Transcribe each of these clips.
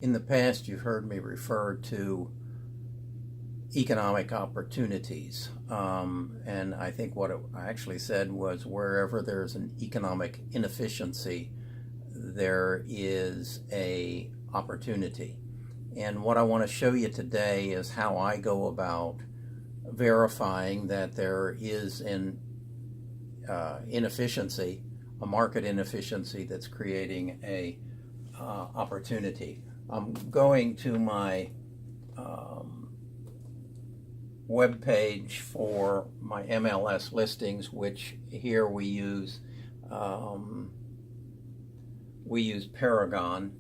In the past, you've heard me refer to economic opportunities. And I think what I actually said was wherever there's an economic inefficiency, there is a opportunity. And what I want to show you today is how I go about verifying that there is an inefficiency, a market inefficiency that's creating a opportunity. I'm going to my web page for my MLS listings, which here we use Paragon,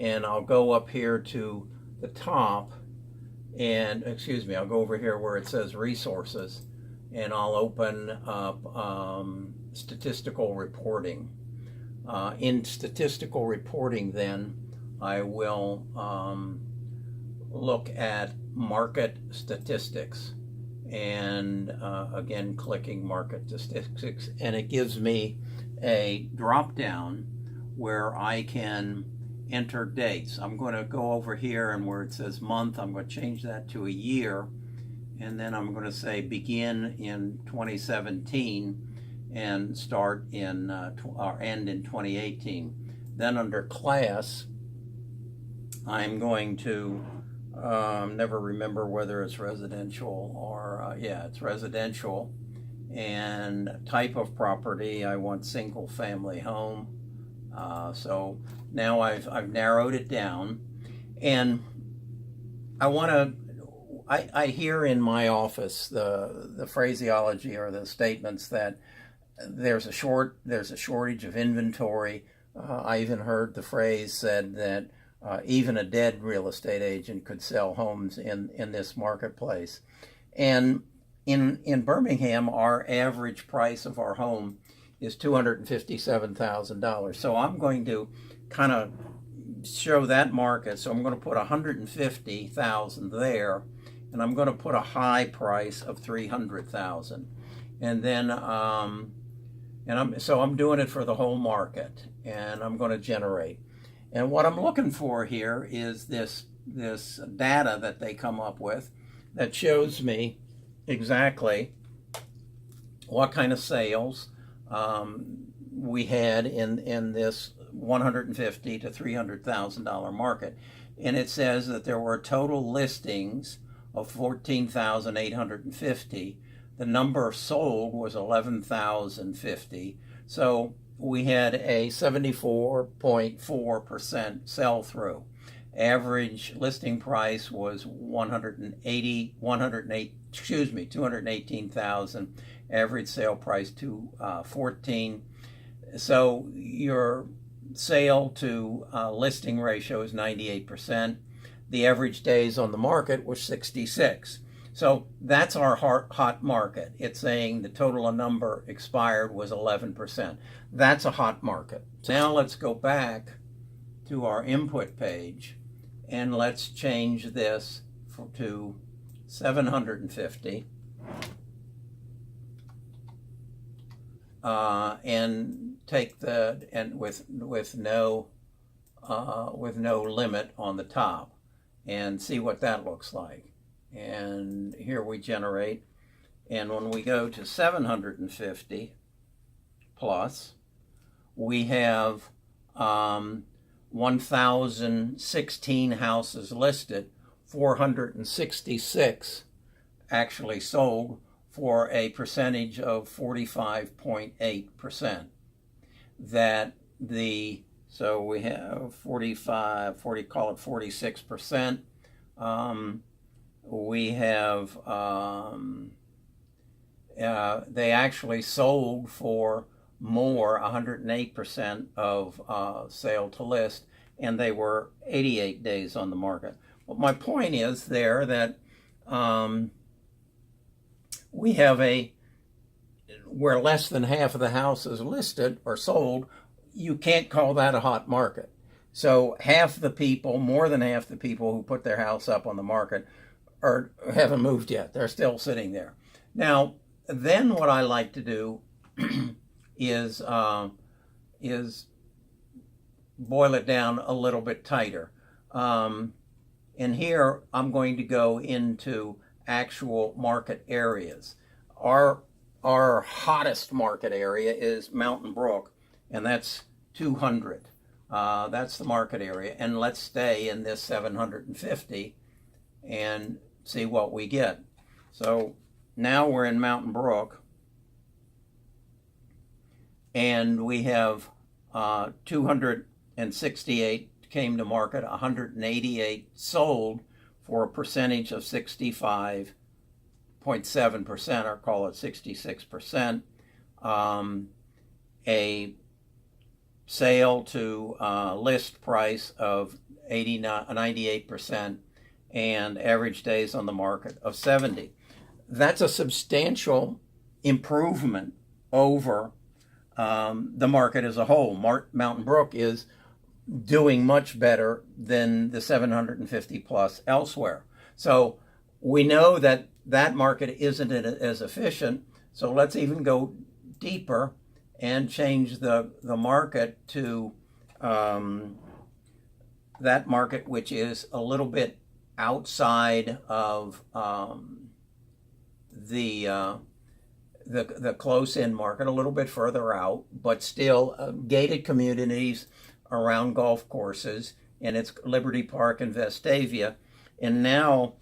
and I'll go up here to the top, and I'll go over here where it says resources, and I'll open up statistical reporting. In statistical reporting, then I will look at market statistics, and again clicking market statistics, and it gives me a drop down where I can enter dates. I'm going to go over here, and where it says month, I'm going to change that to a year, and then I'm going to say begin in 2017 and start in or end in 2018. Then under class, I'm going to never remember whether it's residential or it's residential, and type of property, I want single family home. So now I've narrowed it down, and I hear in my office the phraseology or the statements that there's a shortage of inventory. I even heard the phrase said that even a dead real estate agent could sell homes in this marketplace. And in Birmingham, our average price of our home is $257,000. So I'm going to kind of show that market. So I'm going to put $150,000 there, and I'm going to put a high price of $300,000. And then I'm doing it for the whole market, and I'm going to generate. And what I'm looking for here is this data that they come up with that shows me exactly what kind of sales we had in this $150,000 to $300,000 market. And it says that there were total listings of 14,850. The number sold was 11,050. So we had a 74.4% sell-through. Average listing price was $218,000. Average sale price $214,000. So your sale to listing ratio is 98%. The average days on the market was 66. So that's our hot market. It's saying the total number expired was 11%. That's a hot market. Now let's go back to our input page, and let's change this to 750, and take with no limit on the top, and see what that looks like. And here we generate, and when we go to 750 plus, we have 1,016 houses listed, 466 actually sold, for a percentage of 45.8%. So we have 40, call it 46%. We have, they actually sold for more, 108% of sale to list, and they were 88 days on the market. But my point is there that we have where less than half of the houses listed or sold, you can't call that a hot market. So half the people, more than half the people who put their house up on the market haven't moved yet. They're still sitting there. Now, then what I like to do is boil it down a little bit tighter. And here I'm going to go into actual market areas. Our hottest market area is Mountain Brook, and that's 200. That's the market area. And let's stay in this 750 and see what we get. So now we're in Mountain Brook, and we have 268 came to market, 188 sold for a percentage of 65.7%, or call it 66%. A sale to list price of 98%, and average days on the market of 70. That's a substantial improvement over the market as a whole. Mountain Brook is doing much better than the 750 plus elsewhere. So we know that that market isn't as efficient. So let's even go deeper and change the market to that market which is a little bit outside of the close-in market, a little bit further out, but still gated communities around golf courses, and it's Liberty Park and Vestavia. And now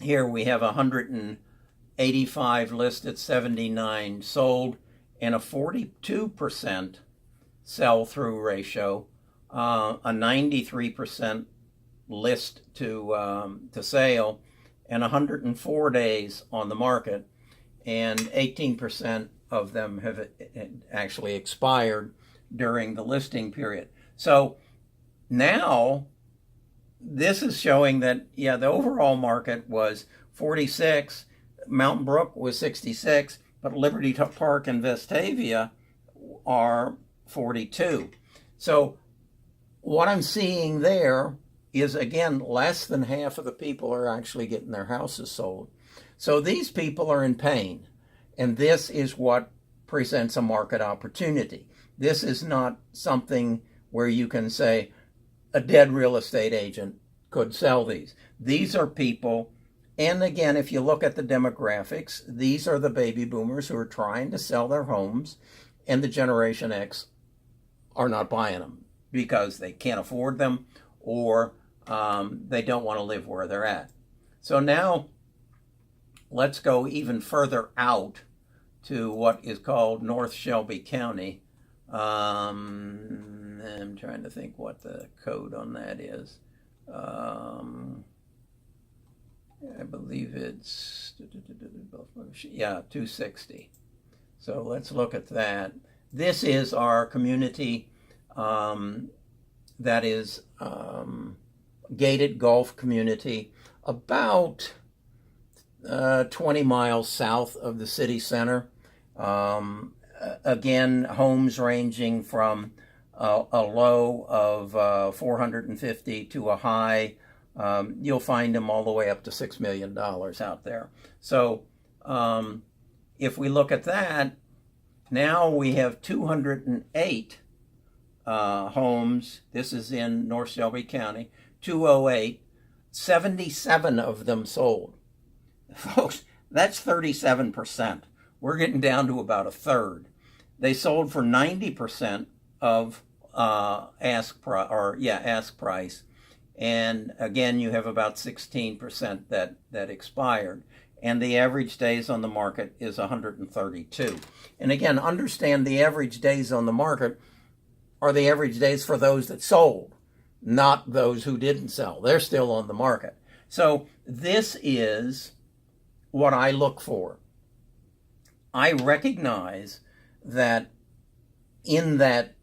here we have 185 listed, 79 sold, and a 42% sell-through ratio, a 93% list to sale, and 104 days on the market, and 18% of them have actually expired during the listing period. So now this is showing that, yeah, the overall market was 46, Mountain Brook was 66, but Liberty Park and Vestavia are 42. So what I'm seeing there is, again, less than half of the people are actually getting their houses sold. So these people are in pain, and this is what presents a market opportunity. This is not something where you can say a dead real estate agent could sell these. These are people, and again, if you look at the demographics, these are the baby boomers who are trying to sell their homes, and the Generation X are not buying them because they can't afford them, or they don't want to live where they're at. So now let's go even further out to what is called North Shelby County. I'm trying to think what the code on that is. I believe it's 260. So let's look at that. This is our community that is gated golf community about 20 miles south of the city center. Again, homes ranging from a low of 450 to a high. You'll find them all the way up to $6 million out there. So if we look at that, now we have 208 homes. This is in North Shelby County, 208, 77 of them sold. Folks, that's 37%. We're getting down to about a third. They sold for 90% of ask price. And again, you have about 16% that expired. And the average days on the market is 132. And again, understand the average days on the market are the average days for those that sold, not those who didn't sell. They're still on the market. So this is what I look for. I recognize that in that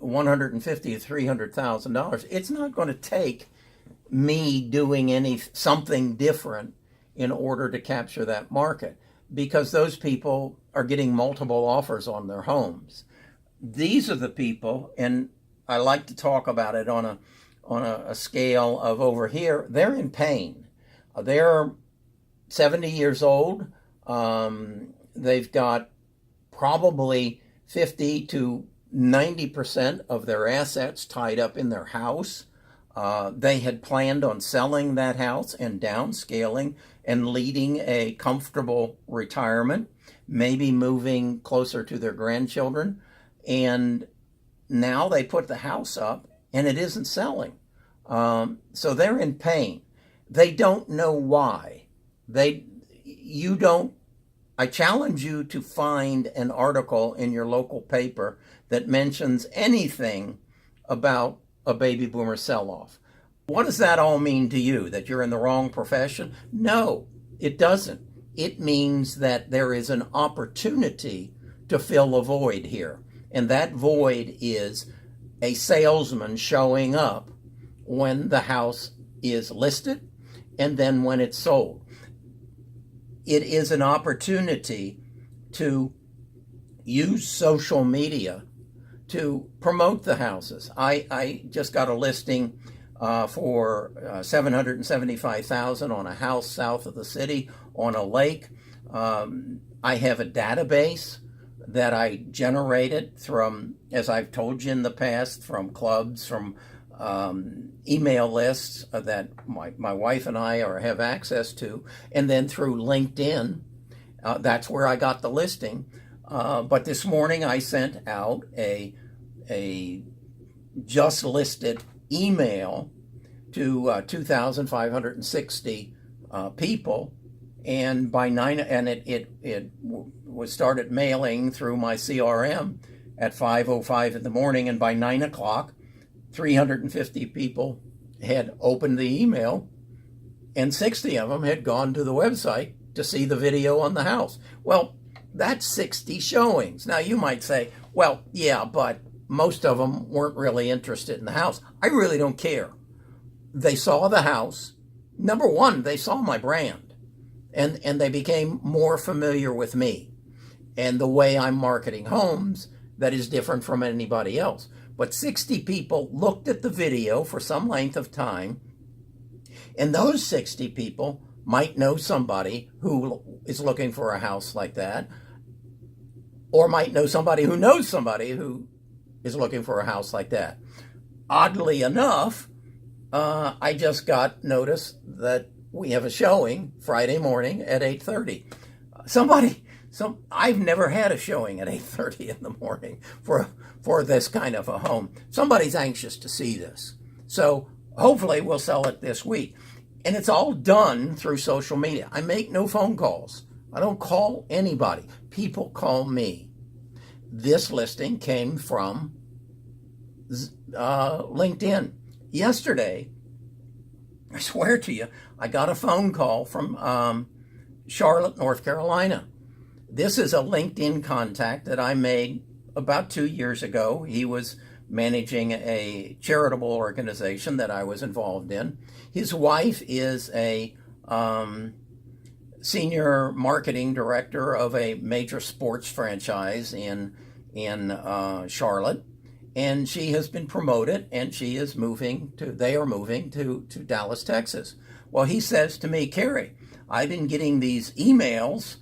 $150,000 to $300,000, it's not going to take me doing something different in order to capture that market, because those people are getting multiple offers on their homes. These are the people, and I like to talk about it on a scale of over here. They're in pain. They're 70 years old. They've got probably 50 to 90% of their assets tied up in their house. They had planned on selling that house and downscaling and leading a comfortable retirement, maybe moving closer to their grandchildren. And now they put the house up and it isn't selling. So they're in pain. They don't know why. I challenge you to find an article in your local paper that mentions anything about a baby boomer sell-off. What does that all mean to you? That you're in the wrong profession? No, it doesn't. It means that there is an opportunity to fill a void here. And that void is a salesman showing up when the house is listed and then when it's sold. It is an opportunity to use social media to promote the houses. I just got a listing for $775,000 on a house south of the city on a lake. I have a database that I generated from, as I've told you in the past, from clubs, from email lists that my wife and I have access to, and then through LinkedIn. That's where I got the listing. But this morning I sent out a just listed email to 2,560 people, and by 9, and it was started mailing through my CRM at 5:05 in the morning, and by 9 o'clock, 350 people had opened the email, and 60 of them had gone to the website to see the video on the house. Well, that's 60 showings. Now you might say, well, yeah, but most of them weren't really interested in the house. I really don't care. They saw the house. Number one, they saw my brand, and they became more familiar with me and the way I'm marketing homes that is different from anybody else. But 60 people looked at the video for some length of time, and those 60 people might know somebody who is looking for a house like that, or might know somebody who knows somebody who is looking for a house like that. Oddly enough, I just got notice that we have a showing Friday morning at 8:30. I've never had a showing at 8:30 in the morning for this kind of a home. Somebody's anxious to see this. So hopefully we'll sell it this week. And it's all done through social media. I make no phone calls. I don't call anybody. People call me. This listing came from LinkedIn. Yesterday, I swear to you, I got a phone call from Charlotte, North Carolina. This is a LinkedIn contact that I made about 2 years ago. He was managing a charitable organization that I was involved in. His wife is a senior marketing director of a major sports franchise in Charlotte, and she has been promoted, and they are moving to Dallas, Texas. Well, he says to me, Kerry, I've been getting these emails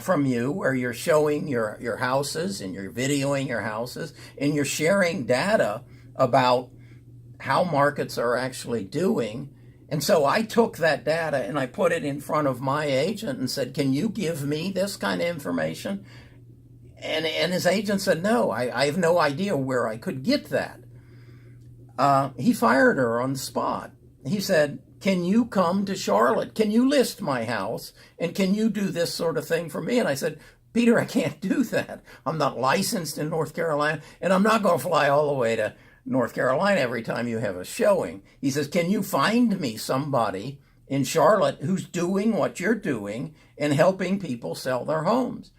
from you where you're showing your houses and you're videoing your houses and you're sharing data about how markets are actually doing. And so I took that data and I put it in front of my agent and said, can you give me this kind of information? And his agent said, no, I have no idea where I could get that. He fired her on the spot. He said, can you come to Charlotte? Can you list my house? And can you do this sort of thing for me? And I said, Peter, I can't do that. I'm not licensed in North Carolina, and I'm not going to fly all the way to North Carolina every time you have a showing. He says, can you find me somebody in Charlotte who's doing what you're doing and helping people sell their homes?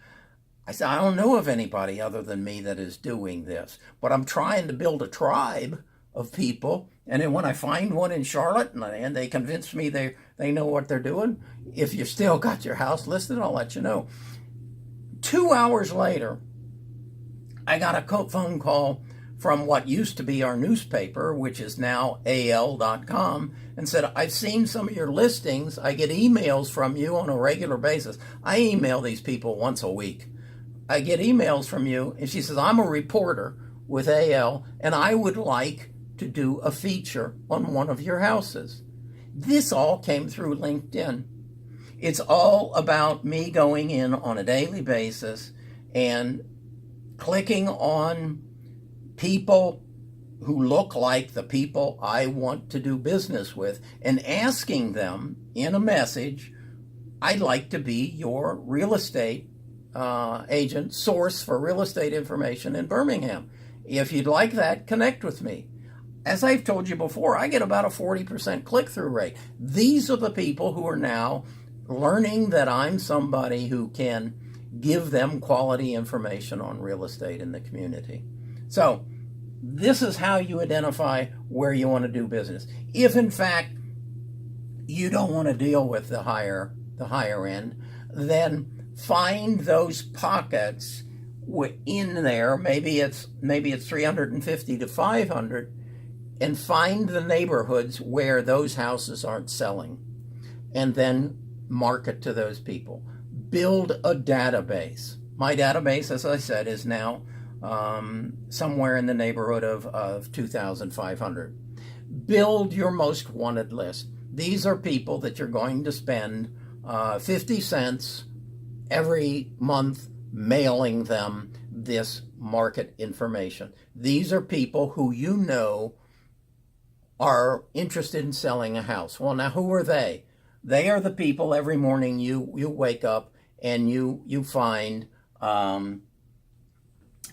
I said, I don't know of anybody other than me that is doing this, but I'm trying to build a tribe of people. And then when I find one in Charlotte and they convince me they know what they're doing, if you still got your house listed, I'll let you know. 2 hours later, I got a phone call from what used to be our newspaper, which is now al.com, and said, I've seen some of your listings. I get emails from you on a regular basis. I email these people once a week. I get emails from you. And she says, I'm a reporter with AL, and I would like to do a feature on one of your houses. This all came through LinkedIn. It's all about me going in on a daily basis and clicking on people who look like the people I want to do business with and asking them in a message, I'd like to be your real estate agent, source for real estate information in Birmingham. If you'd like that, connect with me. As I've told you before, I get about a 40% click-through rate. These are the people who are now learning that I'm somebody who can give them quality information on real estate in the community. So this is how you identify where you want to do business. If in fact you don't want to deal with the higher end, then find those pockets in there. Maybe it's 350 to 500, and find the neighborhoods where those houses aren't selling, and then market to those people. Build a database. My database, as I said, is now somewhere in the neighborhood of 2,500. Build your most wanted list. These are people that you're going to spend 50 cents every month mailing them this market information. These are people who you know are interested in selling a house. Well, now who are they? They are the people every morning you wake up and you find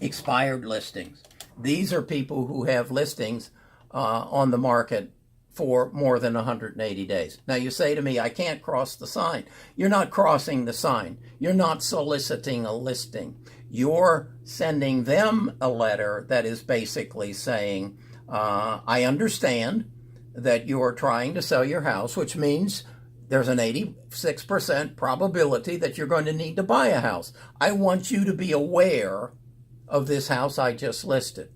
expired listings. These are people who have listings on the market for more than 180 days. Now you say to me, I can't cross the sign. You're not crossing the sign. You're not soliciting a listing. You're sending them a letter that is basically saying, I understand that you're trying to sell your house, which means there's an 86% probability that you're going to need to buy a house. I want you to be aware of this house I just listed.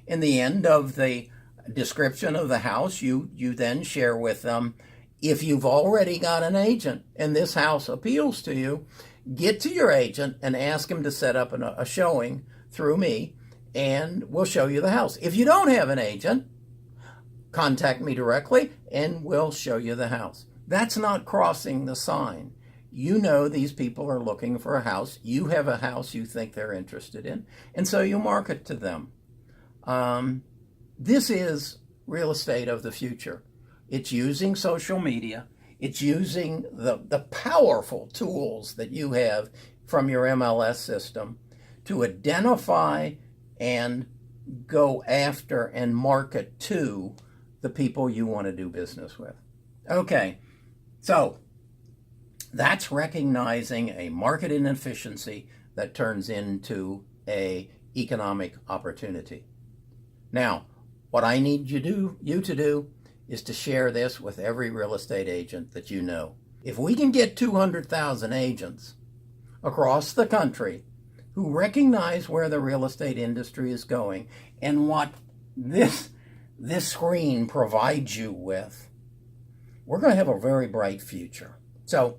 In the end of the description of the house, you then share with them, if you've already got an agent and this house appeals to you, get to your agent and ask him to set up a showing through me, and we'll show you the house. If you don't have an agent, contact me directly and we'll show you the house. That's not crossing the sign. You know these people are looking for a house. You have a house you think they're interested in, and so you market to them. This is real estate of the future. It's using social media. It's using the powerful tools that you have from your MLS system to identify and go after and market to the people you want to do business with. Okay, so that's recognizing a market inefficiency that turns into an economic opportunity. Now, what I need you to do is to share this with every real estate agent that you know. If we can get 200,000 agents across the country who recognize where the real estate industry is going and what this screen provides you with, we're going to have a very bright future. So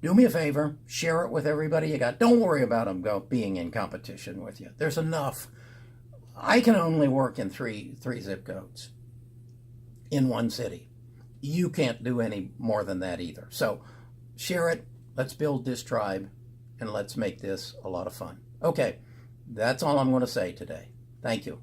do me a favor, share it with everybody you got. Don't worry about them being in competition with you. There's enough. I can only work in three zip codes in one city. You can't do any more than that either. So share it. Let's build this tribe, and let's make this a lot of fun. Okay, that's all I'm going to say today. Thank you.